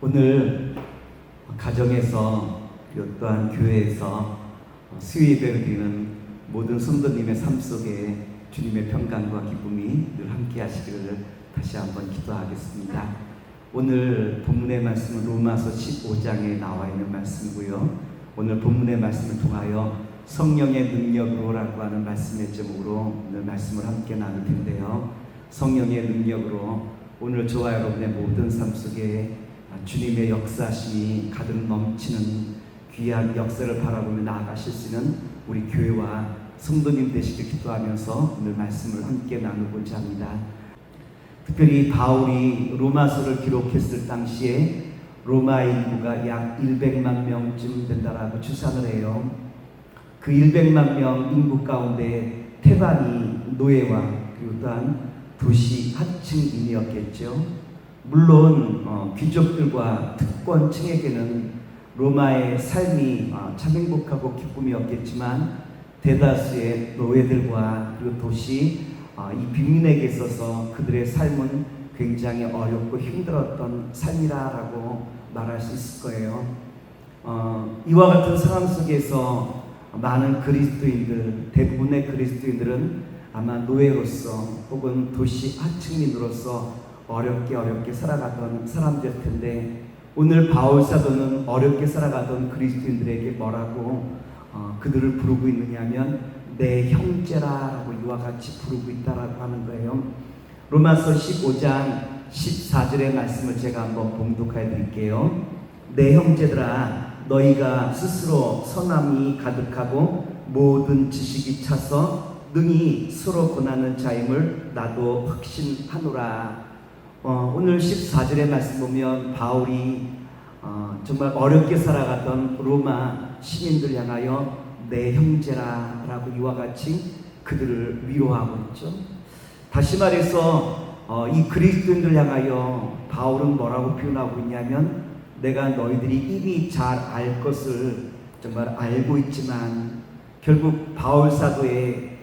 오늘 가정에서 또한 교회에서 수요예배를 드리는 모든 성도님의 삶 속에 주님의 평강과 기쁨이 늘 함께 하시기를 다시 한번 기도하겠습니다. 오늘 본문의 말씀은 로마서 15장에 나와 있는 말씀이고요. 오늘 본문의 말씀을 통하여 성령의 능력으로라고 하는 말씀의 제목으로 오늘 말씀을 함께 나눌 텐데요. 성령의 능력으로 오늘 저와 여러분의 모든 삶 속에 주님의 역사심이 가득 넘치는 귀한 역사를 바라보며 나아가실 수 있는 우리 교회와 성도님 되시길 기도하면서 오늘 말씀을 함께 나누고자 합니다. 특별히 바울이 로마서를 기록했을 당시에 로마의 인구가 약 100만 명쯤 된다라고 추산을 해요. 그 100만 명 인구 가운데 태반이 노예와 그리고 또한 도시 하층인이었겠죠. 물론 귀족들과 특권층에게는 로마의 삶이 참 행복하고 기쁨이었겠지만 대다수의 노예들과 그리고 도시 이 빈민에게 있어서 그들의 삶은 굉장히 어렵고 힘들었던 삶이라고 말할 수 있을 거예요. 이와 같은 상황 속에서 많은 그리스도인들, 대부분의 그리스도인들은 아마 노예로서 혹은 도시 하층민으로서 어렵게 살아가던 사람들 텐데 오늘 바울 사도는 어렵게 살아가던 그리스도인들에게 뭐라고 그들을 부르고 있느냐면 내 형제라라고 이와 같이 부르고 있다라고 하는 거예요. 로마서 15장 14절의 말씀을 제가 한번 봉독해 드릴게요. 내 형제들아 너희가 스스로 선함이 가득하고 모든 지식이 차서 능히 서로 권하는 자임을 나도 확신하노라. 오늘 14절의 말씀 보면 바울이 정말 어렵게 살아가던 로마 시민들 향하여 내 형제라라고 이와 같이 그들을 위로하고 있죠. 다시 말해서 이 그리스도인들 향하여 바울은 뭐라고 표현하고 있냐면 내가 너희들이 이미 잘 알 것을 정말 알고 있지만 결국 바울 사도의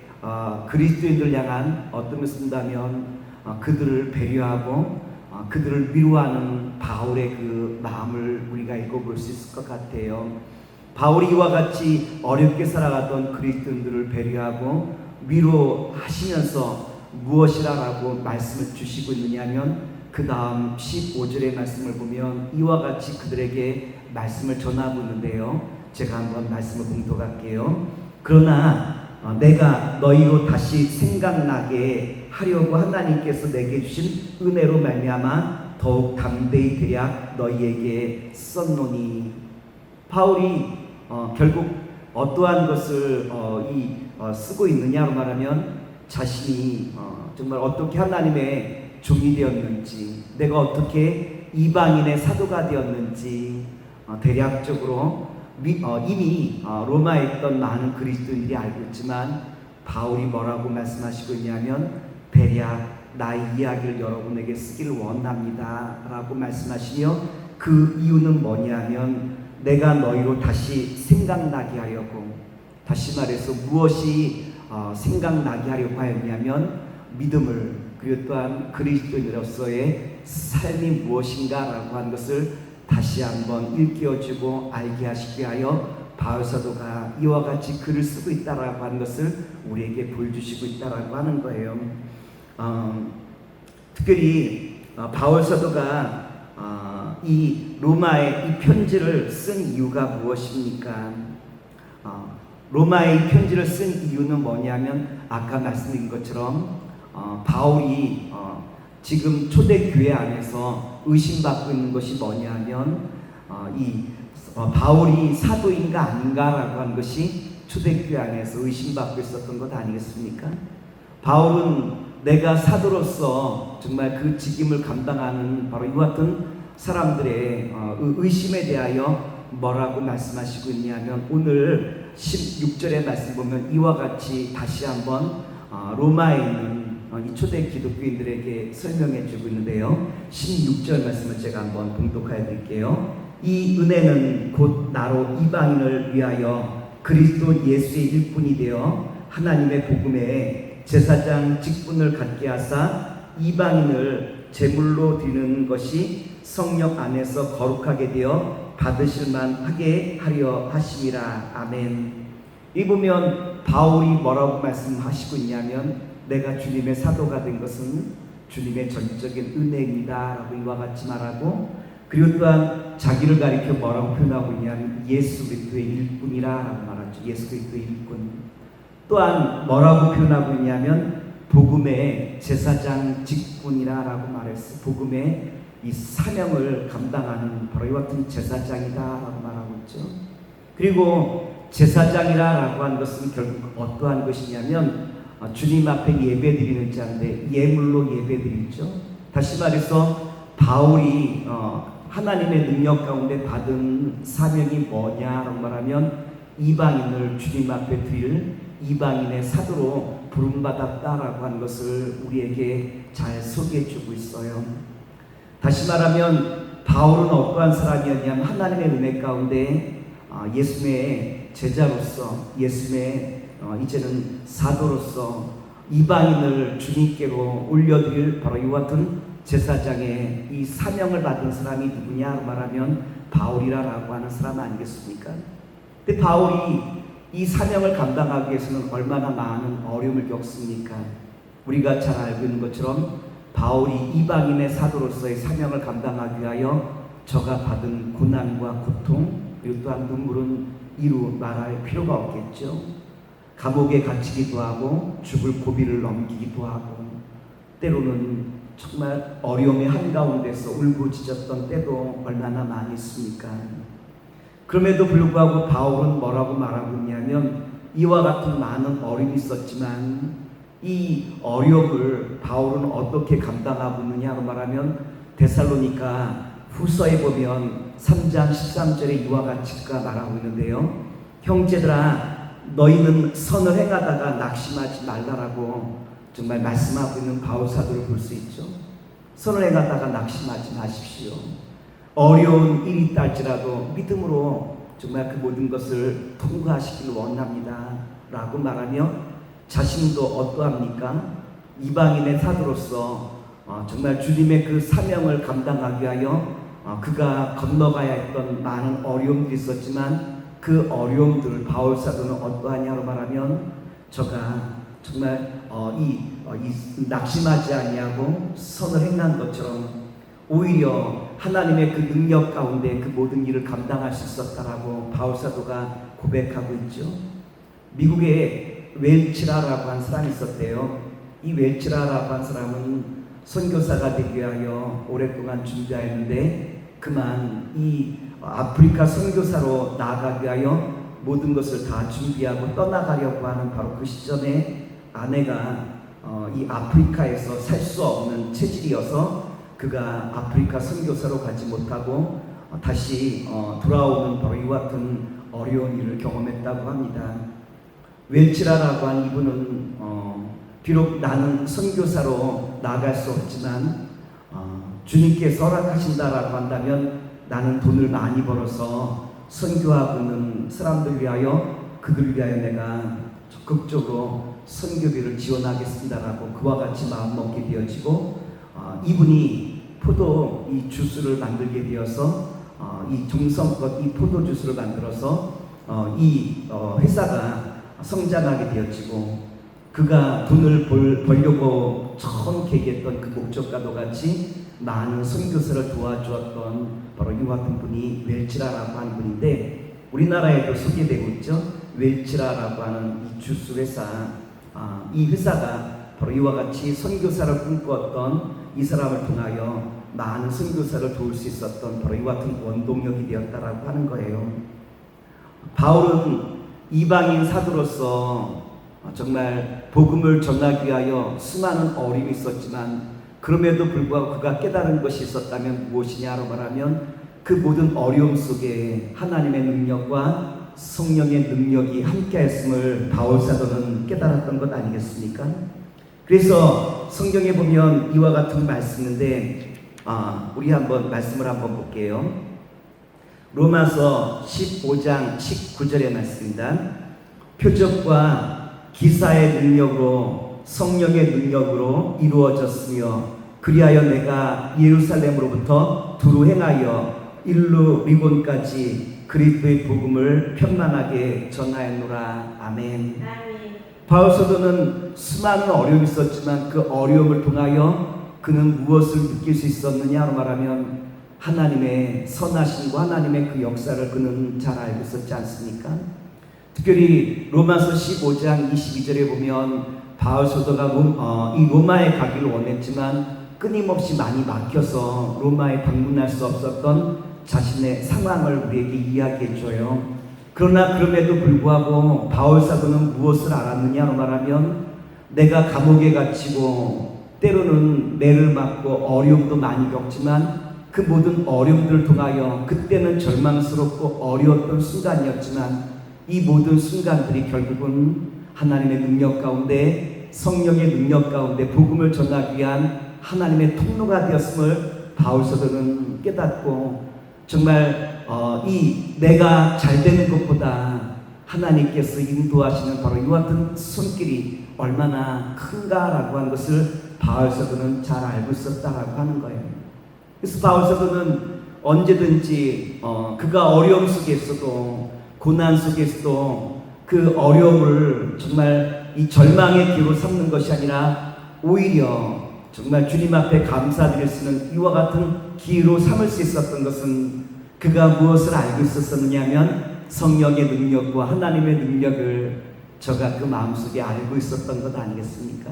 그리스도인들 향한 어떤 것을 쓴다면 그들을 배려하고 그들을 위로하는 바울의 그 마음을 우리가 읽어볼 수 있을 것 같아요. 바울이 이와 같이 어렵게 살아가던 그리스도인들을 배려하고 위로하시면서 무엇이라고 말씀을 주시고 있느냐면 그 다음 15절의 말씀을 보면 이와 같이 그들에게 말씀을 전하고 있는데요. 제가 한번 말씀을 봉독할게요. 그러나 내가 너희로 다시 생각나게 하려고 하나님께서 내게 주신 은혜로 말미암아 더욱 담대히 대략 너희에게 썼노니. 바울이 결국 어떠한 것을 쓰고 있느냐로 말하면 자신이 정말 어떻게 하나님의 종이 되었는지, 내가 어떻게 이방인의 사도가 되었는지 대략적으로 이미 로마에 있던 많은 그리스도인들이 알고 있지만 바울이 뭐라고 말씀하시고 있냐면 대략 나의 이야기를 여러분에게 쓰기를 원합니다 라고 말씀하시며 그 이유는 뭐냐면 내가 너희로 다시 생각나게 하려고, 다시 말해서 무엇이 생각나게 하려고 하였냐면 믿음을, 그리고 또한 그리스도인으로서의 삶이 무엇인가 라고 하는 것을 다시 한번 일깨워주고 알게 하시게 하여 바울 사도가 이와 같이 글을 쓰고 있다라고 하는 것을 우리에게 보여주시고 있다라고 하는 거예요. 특별히 바울 사도가 이 로마에 이 편지를 쓴 이유가 무엇입니까? 로마에 이 편지를 쓴 이유는 뭐냐면 아까 말씀드린 것처럼 바울이 지금 초대교회 안에서 의심받고 있는 것이 뭐냐면 바울이 사도인가 아닌가라고 하는 것이 초대교회 안에서 의심받고 있었던 것 아니겠습니까? 바울은 내가 사도로서 정말 그 직임을 감당하는 바로 이와 같은 사람들의 의심에 대하여 뭐라고 말씀하시고 있냐면 오늘 16절의 말씀 보면 이와 같이 다시 한번 로마에 있는 이 초대 기독교인들에게 설명해 주고 있는데요. 16절 말씀을 제가 한번 봉독해 드릴게요. 이 은혜는 곧 나로 이방인을 위하여 그리스도 예수의 일꾼이 되어 하나님의 복음에 제사장 직분을 갖게 하사 이방인을 제물로 드리는 것이 성령 안에서 거룩하게 되어 받으실 만하게 하려 하심이라. 아멘. 이 보면 바울이 뭐라고 말씀하시고 있냐면, 내가 주님의 사도가 된 것은 주님의 전적인 은혜입니다 라고 이와 같이 말하고, 그리고 또한 자기를 가리켜 뭐라고 표현하고 있냐면 예수 그리스도의 일꾼이라 라고 말하죠. 예수 그리스도의 일꾼. 또한 뭐라고 표현하고 있냐면 복음의 제사장 직분이라 라고 말했어요. 복음의 이 사명을 감당하는 바로 이와 같은 제사장이다 라고 말하고 있죠. 그리고 제사장이라고 하는 것은 결국 어떠한 것이냐면 주님 앞에 예배드리는 자인데 예물로 예배드리죠. 다시 말해서 바울이 하나님의 능력 가운데 받은 사명이 뭐냐라고 말하면 이방인을 주님 앞에 드릴 이방인의 사도로 부름받았다라고 하는 것을 우리에게 잘 소개해주고 있어요. 다시 말하면 바울은 어떠한 사람이었냐면 하나님의 은혜 가운데 예수님의 제자로서, 예수님의 이제는 사도로서 이방인을 주님께로 올려드릴 바로 이와 같은 제사장의 이 사명을 받은 사람이 누구냐 말하면 바울이라고 하는 사람 아니겠습니까? 근데 바울이 이 사명을 감당하기 위해서는 얼마나 많은 어려움을 겪습니까? 우리가 잘 알고 있는 것처럼 바울이 이방인의 사도로서의 사명을 감당하기 위하여 저가 받은 고난과 고통, 그리고 또한 눈물은 이루 말할 필요가 없겠죠. 감옥에 갇히기도 하고 죽을 고비를 넘기기도 하고 때로는 정말 어려움의 한가운데서 울부짖었던 때도 얼마나 많이 있습니까? 그럼에도 불구하고 바울은 뭐라고 말하고 있냐면 이와 같은 많은 어려움이 있었지만 이 어려움을 바울은 어떻게 감당하고 있느냐고 말하면 데살로니가 후서에 보면 3장 13절에 이와 같이 말하고 있는데요. 형제들아 너희는 선을 행하다가 낙심하지 말라라고 정말 말씀하고 있는 바울 사도를 볼 수 있죠. 선을 행하다가 낙심하지 마십시오. 어려운 일이 있달지라도 믿음으로 정말 그 모든 것을 통과하시길 원합니다 라고 말하며 자신도 어떠합니까? 이방인의 사도로서 정말 주님의 그 사명을 감당하기 위하여 그가 건너가야 했던 많은 어려움들이 있었지만 그 어려움들을 바울 사도는 어떠하냐고 말하면 저가 정말 낙심하지 아니하고 선을 행한 것처럼 오히려 하나님의 그 능력 가운데 그 모든 일을 감당할 수 있었다라고 바울 사도가 고백하고 있죠. 미국에 웰치라라고 한 사람이 있었대요. 이 웰치라라고 한 사람은 선교사가 되기 위하여 오랫동안 준비하였는데 그만 이 아프리카 선교사로 나아가기 위하여 모든 것을 다 준비하고 떠나가려고 하는 바로 그 시점에 아내가 이 아프리카에서 살 수 없는 체질이어서 그가 아프리카 선교사로 가지 못하고 다시 돌아오는 바로 이와 같은 어려운 일을 경험했다고 합니다. 웰치라라고 한 이분은 비록 나는 선교사로 나아갈 수 없지만 주님께서 허락하신다라고 한다면 나는 돈을 많이 벌어서 선교하고 있는 사람들 위하여 그들 위하여 내가 적극적으로 선교비를 지원하겠습니다라고 그와 같이 마음먹게 되어지고 이분이 포도 이 주스를 만들게 되어서 이 정성껏 이 포도 주스를 만들어서 이 회사가 성장하게 되어지고 그가 돈을 벌려고 처음 계획했던 그 목적과도 같이 많은 선교사를 도와주었던 바로 이와 같은 분이 웰치라라고 하는 분인데 우리나라에도 소개되고 있죠. 웰치라라고 하는 이 주스 회사, 이 회사가 바로 이와 같이 선교사를 꿈꾸었던 이 사람을 통하여 많은 선교사를 도울 수 있었던 바로 이와 같은 원동력이 되었다라고 하는 거예요. 바울은 이방인 사도로서 정말 복음을 전하기 위하여 수많은 어려움이 있었지만 그럼에도 불구하고 그가 깨달은 것이 있었다면 무엇이냐로 말하면 그 모든 어려움 속에 하나님의 능력과 성령의 능력이 함께했음을 바울 사도는 깨달았던 것 아니겠습니까? 그래서 성경에 보면 이와 같은 말씀인데 우리 한번 말씀을 한번 볼게요. 로마서 15장 19절의 말씀입니다. 표적과 기사의 능력으로 성령의 능력으로 이루어졌으며 그리하여 내가 예루살렘으로부터 두루 행하여 일루리곤까지 그리스도의 복음을 편만하게 전하였노라. 아멘. 바울 사도는 수많은 어려움이 있었지만 그 어려움을 통하여 그는 무엇을 느낄 수 있었느냐로 말하면 하나님의 선하심과 하나님의 그 역사를 그는 잘 알고 있었지 않습니까? 특별히 로마서 15장 22절에 보면 바울 사도가 이 로마에 가기를 원했지만 끊임없이 많이 막혀서 로마에 방문할 수 없었던 자신의 상황을 우리에게 이야기해줘요. 그러나 그럼에도 불구하고 바울 사도는 무엇을 알았느냐로 말하면 내가 감옥에 갇히고 때로는 매를 맞고 어려움도 많이 겪지만 그 모든 어려움들을 통하여 그때는 절망스럽고 어려웠던 순간이었지만 이 모든 순간들이 결국은 하나님의 능력 가운데 성령의 능력 가운데 복음을 전하기 위한 하나님의 통로가 되었음을 바울 사도는 깨닫고 정말 이 내가 잘 되는 것보다 하나님께서 인도하시는 바로 이와 같은 손길이 얼마나 큰가라고 하는 것을 바울 사도는 잘 알고 있었다라고 하는 거예요. 그래서 바울 사도는 언제든지 그가 어려움 속에서도 고난 속에서도 그 어려움을 정말 이 절망의 기로 삼는 것이 아니라 오히려 정말 주님 앞에 감사드릴 수 있는 이와 같은 기회로 삼을 수 있었던 것은 그가 무엇을 알고 있었느냐면 성령의 능력과 하나님의 능력을 저가 그 마음속에 알고 있었던 것 아니겠습니까?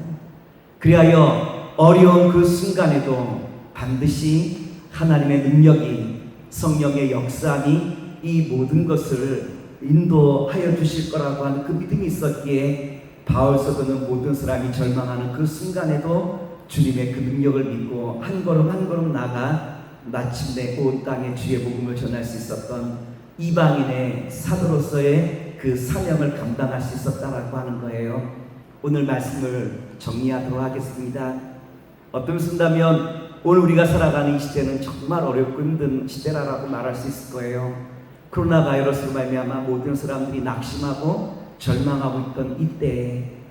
그리하여 어려운 그 순간에도 반드시 하나님의 능력이 성령의 역사니 이 모든 것을 인도하여 주실 거라고 하는 그 믿음이 있었기에 바울 사도는 모든 사람이 절망하는 그 순간에도 주님의 그 능력을 믿고 한 걸음 한 걸음 나가 마침내 온 땅에 주의 복음을 전할 수 있었던 이방인의 사도로서의 그 사명을 감당할 수 있었다라고 하는 거예요. 오늘 말씀을 정리하도록 하겠습니다. 어떤 쓴다면 오늘 우리가 살아가는 이 시대는 정말 어렵고 힘든 시대라고 말할 수 있을 거예요. 코로나 바이러스로 말미암아 모든 사람들이 낙심하고 절망하고 있던 이때에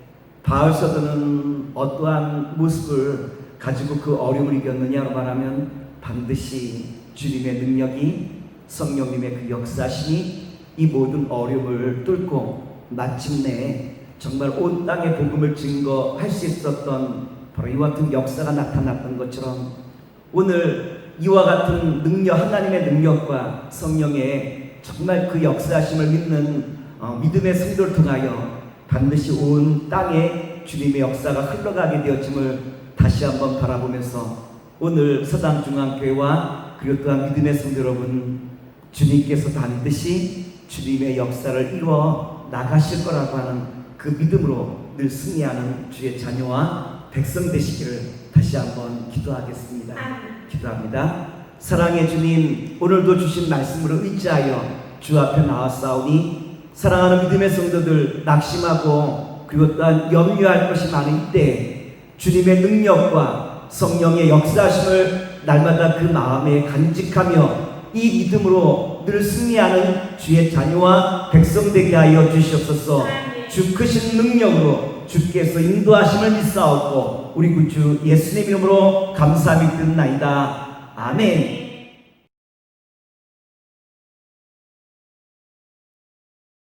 바울 사도는 어떠한 모습을 가지고 그 어려움을 이겼느냐로 말하면 반드시 주님의 능력이 성령님의 그 역사심이 이 모든 어려움을 뚫고 마침내 정말 온 땅의 복음을 증거할 수 있었던 바로 이와 같은 역사가 나타났던 것처럼 오늘 이와 같은 능력, 하나님의 능력과 성령의 정말 그 역사심을 믿는 믿음의 성도를 통하여 반드시 온 땅에 주님의 역사가 흘러가게 되었음을 다시 한번 바라보면서 오늘 서당중앙교회와 그리고 또한 믿음의 성도 여러분, 주님께서 반드시 주님의 역사를 이루어 나가실 거라고 하는 그 믿음으로 늘 승리하는 주의 자녀와 백성 되시기를 다시 한번 기도하겠습니다. 기도합니다. 사랑의 주님, 오늘도 주신 말씀으로 의지하여 주 앞에 나왔사오니 사랑하는 믿음의 성도들 낙심하고 그리고 또한 염려할 것이 많은 이때 주님의 능력과 성령의 역사심을 날마다 그 마음에 간직하며 이 믿음으로 늘 승리하는 주의 자녀와 백성 되게 하여 주시옵소서. 주 크신 능력으로 주께서 인도하심을 믿사옵고 우리 구주 예수님 이름으로 감사함이 듭나이다. 아멘.